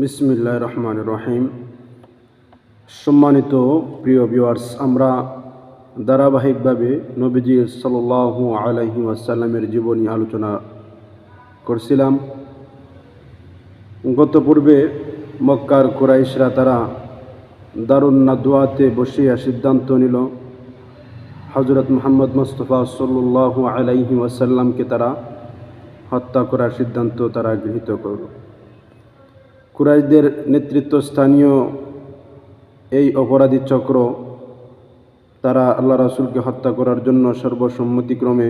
বিসমিল্লাহির রহমানির রহিম। সম্মানিত প্রিয় ভিউয়ার্স, আমরা ধারাবাহিকভাবে নবীজি সাল্লাল্লাহু আলাইহি ওয়াসাল্লামের জীবনী আলোচনা করছিলাম। গত পূর্বে মক্কার কুরাইশরা তারা দারুন নাদওয়াতে বসিয়া সিদ্ধান্ত নিল হযরত মুহাম্মদ মুস্তাফা সাল্লাল্লাহু আলাইহি ওয়াসাল্লামকে তারা হত্যা করার সিদ্ধান্ত তারা গৃহীত করল। কুরাইশদের নেতৃত্বস্থানীয় এই অপরাধী চক্র তারা আল্লাহ রাসূলকে হত্যা করার জন্য সর্বসম্মতিক্রমে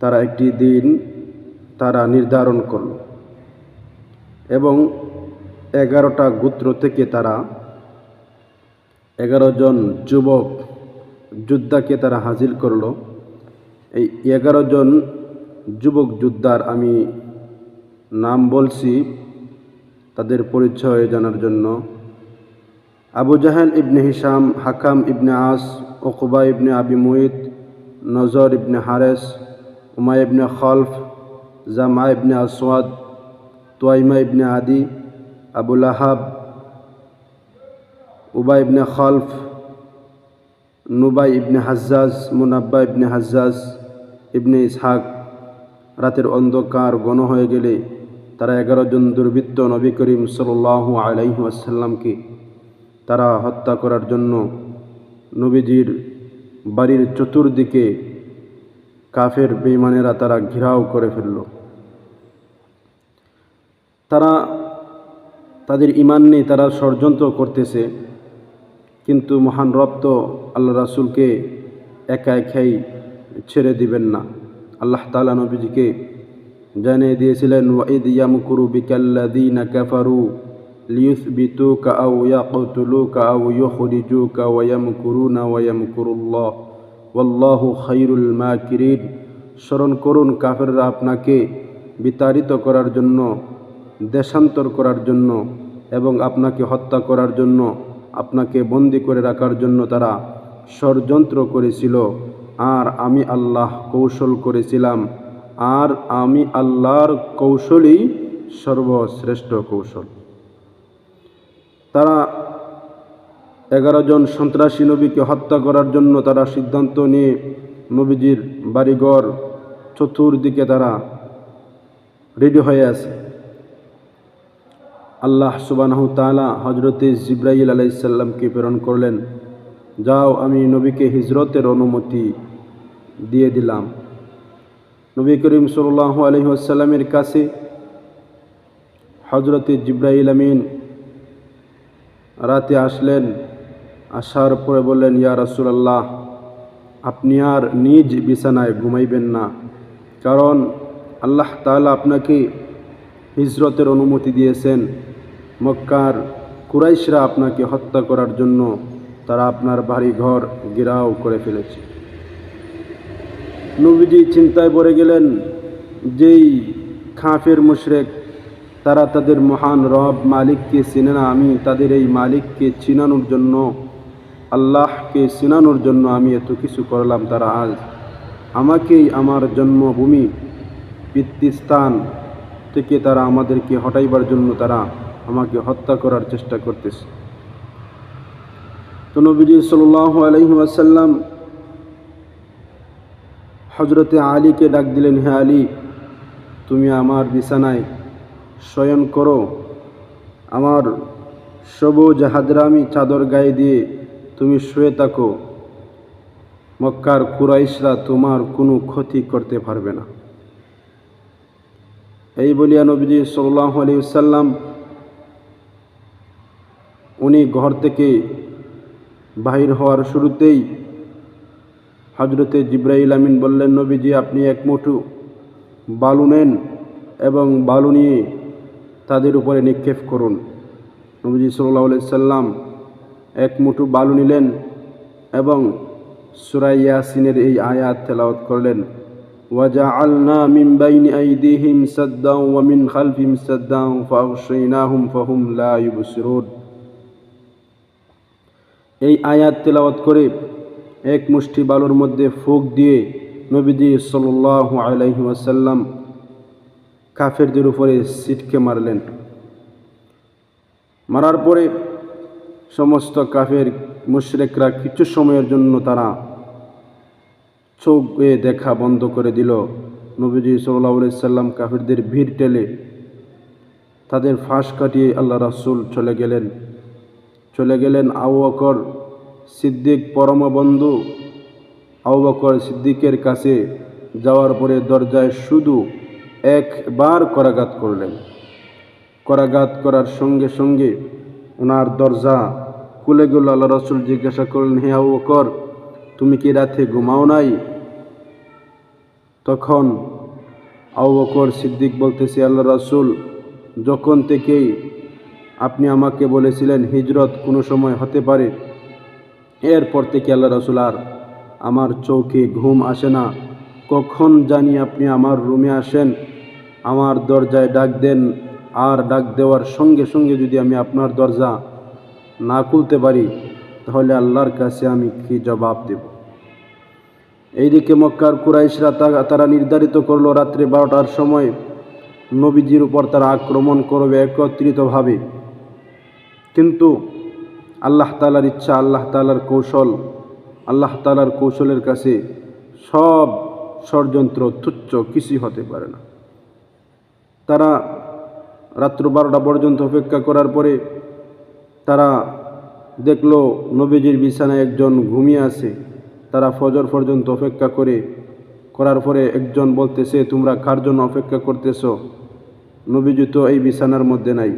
তারা একটি দিন তারা নির্ধারণ করল এবং 11টা গোত্র থেকে তারা 11 জন যুবক যোদ্ধাকে তারা হাজির করল। এই 11 জন যুবক যোদ্ধার আমি নাম বলছি তাদের পরিচয় জানার জন্য। আবু জাহেল ইবনে হিশাম, হাকাম ইবনে আস, উকবা ইবনে আবি মুইত, নজর ইবনে হারেস, উমায় ইবনে খলফ, জামা ইবনে আসওয়াদ, তুয়াইমা ইবনে আদি, আবু লাহাব, উবাই ইবনে খলফ, নুবাই ইবনে হাজ্জাজ, মুনাব্বা ইবনে হাজ্জাজ, ইবনে ইসহাক। রাতের অন্ধকার ঘন হয়ে গেলে তারা 11 জন দুর্বৃত্ত নবী করিম সাল্লাল্লাহু আলাইহি ওয়াসাল্লামকে তারা হত্যা করার জন্য নবীজির বাড়ির চতুর্দিকে কাফের বেঈমানেরা তারা ঘেরাও করে ফেলল। তারা তাদের ঈমান নেই, তারা ষড়যন্ত্র করতেছে, কিন্তু মহান রব তো আল্লাহ রাসূলকে একা একাই ছেড়ে দিবেন না। আল্লাহ তাআলা নবীজিকে জানিয়ে দিয়েছিলেন, ওয়াইদ ইয়ামকুরু বিকাল্লাযীনা কাফারু লিয়ুসবিতুকা আও ইয়াকতুলুকা আও ইউখরিজুকা ওয়া ইয়ামকুরুনা ওয়া ইয়ামকুরুল্লাহ ওয়াল্লাহু খায়রুল মাকিরিন। স্মরণ করুন, কাফেররা আপনাকে বিতাড়িত করার জন্য, দেশান্তর করার জন্য এবং আপনাকে হত্যা করার জন্য, আপনাকে বন্দী করে রাখার জন্য তারা ষড়যন্ত্র করেছিল, আর আমি আল্লাহ কৌশল করেছিলাম, আর আমি আল্লাহর কৌশলই সর্বশ্রেষ্ঠ কৌশল। তারা 11 জন সন্ত্রাসী নবীকে হত্যা করার জন্য তারা সিদ্ধান্ত নিয়ে নবীজির বাড়িঘর চতুর্দিকে তারা রেডি হয়ে আছে। আল্লাহ সুবহানাহু তাআলা হযরতে জিবরাইল আলাইহিস সালামকে প্রেরণ করলেন, যাও, আমি নবীকে হিজরতের অনুমতি দিয়ে দিলাম। নবী করিম সাল্লাল্লাহু আলাইহি ওয়াসাল্লামের কাছে হযরতে জিবরাইল আমিন রাতে আসলেন। আসার পরে বললেন, ইয়া রাসূলুল্লাহ, আপনি আর নিজ বিছানায় ঘুমাইবেন না, কারণ আল্লাহ তাআলা আপনাকে হিজরতের অনুমতি দিয়েছেন। মক্কার কুরাইশরা আপনাকে হত্যা করার জন্য তারা আপনার বাড়ি ঘর ঘেরাও করে ফেলেছে। নবীজি চিন্তায় পড়ে গেলেন, যেই কাফের মুশরিক তারা তাদের মহান রব মালিককে চিনে না, আমি তাদের এই মালিককে চিনানোর জন্য, আল্লাহকে চিনানোর জন্য আমি এত কিছু করলাম, তারা আজ আমাকেই আমার জন্মভূমি পিতৃস্থান থেকে তারা আমাদেরকে হটাইবার জন্য তারা আমাকে হত্যা করার চেষ্টা করতেছে। তো নবীজি সাল্লাল্লাহু আলাইহি ওয়াসাল্লাম হযরতে আলীকে ডাক দিলেন, হে আলী, তুমি আমার বিছানায় শয়ন করো, আমার সবুজ হাজরামি চাদর গায়ে দিয়ে তুমি শুয়ে থাকো, মক্কার কুরাইশরা তোমার কোনো ক্ষতি করতে পারবে না। এই বলিয়া নবীজি সাল্লাল্লাহু আলাইহি ওয়াসাল্লাম উনি ঘর থেকে বাহির হওয়ার শুরুতেই হযরতে জিবরাইল আমিন বললেন, নবীজি, আপনি এক মুঠো বালু নেন এবং বালু নিয়ে তাদের উপরে নিক্ষেপ করুন। নবীজি সাল্লাল্লাহু আলাইহি ওয়াসাল্লাম এক মুঠো বালু নিলেন এবং সূরা ইয়াসিনের এই আয়াত তেলাওয়াত করলেন, ওয়াজআলনা মিন বাইনি আইদিহিম সাদ্দাও ওয়া মিন খালফিহিম সাদ্দাও ফাগশাইনাহুম ফাহুম লা ইউবসিরুন। এই আয়াত তেলাওয়াত করে এক মুষ্টি বালুর মধ্যে ফুঁক দিয়ে নবীজি সাল্লাল্লাহু আলাইহি ওয়াসাল্লাম কাফেরদের উপরে ছিটকে মারলেন। মারার পরে সমস্ত কাফের মুশরিকরা কিছু সময়ের জন্য তারা চোখে দেখা বন্ধ করে দিল। নবীজি সাল্লাল্লাহু আলাইহি সাল্লাম কাফেরদের ভিড় ঠেলে তাদের ফাঁস কাটিয়ে আল্লাহ রাসূল চলে গেলেন আবু বকর সিদ্দিক পরম বন্ধু আবু বকর সিদ্দিকের কাছে যাওয়ার পরে দরজায় শুধু একবার করাঘাত করলেন। করাঘাত করার সঙ্গে সঙ্গে ওনার দরজা খুলে গেল। আল্লাহ রাসূল জিজ্ঞাসা করলেন, হে আবু বকর, তুমি কি রাতে ঘুমাও নাই? তখন আবু বকর সিদ্দিক বলতেছে, আল্লাহ রাসূল, যখন থেকেই আপনি আমাকে বলেছিলেন হিজরত কোনো সময় হতে পারে, এরপর থেকে আল্লাহ রাসূল আর আমার চোখে ঘুম আসে না। কখন জানি আপনি আমার রুমে আসেন, আমার দরজায় ডাক দেন, আর ডাক দেওয়ার সঙ্গে সঙ্গে যদি আমি আপনার দরজা না খুলতে পারি তাহলে আল্লাহর কাছে আমি কি জবাব দেব? এইদিকে মক্কার কুরাইশরা তারা নির্ধারিত করলো রাত্রে 12টার সময় নবীজির উপর তারা আক্রমণ করবে একত্রিতভাবে। কিন্তু আল্লাহ তাআলার ইচ্ছা, আল্লাহ তাআলার কৌশলের কাছে সব ষড়যন্ত্র তুচ্ছ, কিছুই হতে পারে না। তারা রাত্র 12টা পর্যন্ত অপেক্ষা করার পরে তারা দেখলো নবীজির বিছানায় একজন ঘুমিয়ে আছে। তারা ফজর পর্যন্ত অপেক্ষা করার পরে একজন বলতেছে, তোমরা কার জন্য অপেক্ষা করতেছ? নবীজি তো এই বিছানার মধ্যে নাই।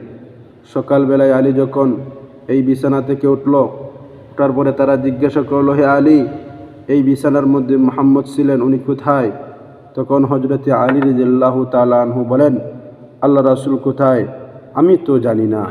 সকালবেলায় আলী যখন এই বিছানা থেকে ওঠার পরে তারা জিজ্ঞাসা করলো, হে আলী, এই বিছানার মধ্যে মুহাম্মদ ছিলেন, উনি কোথায়? তখন হযরতে আলী রাদিয়াল্লাহু তাআলা আনহু বলেন, আল্লাহ রাসূল কোথায় আমি তো জানি না।